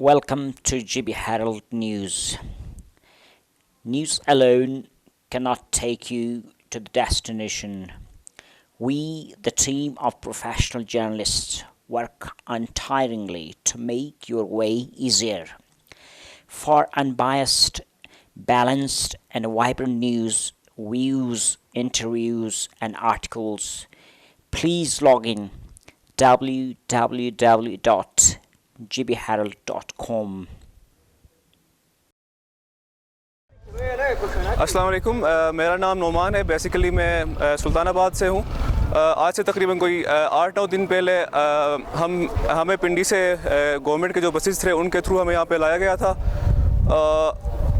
Welcome to GB Herald News. News alone cannot take you to the destination. We, the team of professional journalists, work untiringly to make your way easier. For unbiased, balanced, and vibrant news, views, interviews, and articles, please log in www.gbherald.com. अस्सलाम वालेकुम। मेरा नाम नोमान है। Basically मैं सुल्तानाबाद से हूँ। आज से तकरीबन कोई 8-9 दिन पहले हमें पिंडी से गवर्नमेंट के जो बसेस थे उनके थ्रू हमें यहाँ पे लाया गया था।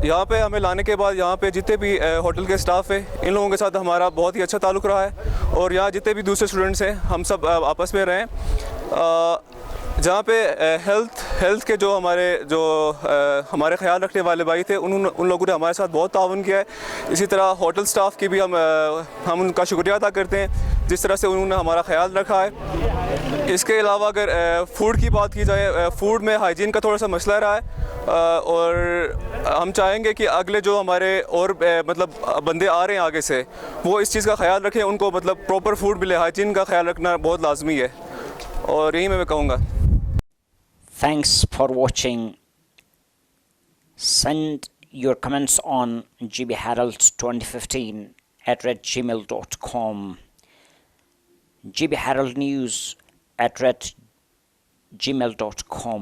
यहाँ पे हमें लाने के बाद यहाँ पे जितने भी होटल के स्टाफ है इन लोगों के साथ हमारा बहुत ही अच्छा ताल्लुक़ रहा है और यहाँ जितने भी दूसरे स्टूडेंट्स हैं हम सब आपस में रहें। जहाँ पे हेल्थ के जो हमारे ख्याल रखने वाले भाई थे उन लोगों ने हमारे साथ बहुत ताउन किया है। इसी तरह होटल स्टाफ की भी हम उनका शुक्रिया अदा करते हैं जिस तरह से उन्होंने हमारा ख्याल रखा है। इसके अलावा अगर फ़ूड की बात की जाए, फ़ूड में हाइजीन का थोड़ा सा मसला रहा है और हम चाहेंगे कि अगले जो हमारे और बंदे आ रहे हैं आगे से वो इस चीज़ का ख्याल रखें, उनको प्रॉपर फ़ूड मिले। हाइजीन का ख्याल रखना बहुत लाजमी है और यही मैं कहूँगा। Thanks for watching. Send your comments on gbherald2015@gmail.com. GB Herald News @gmail.com.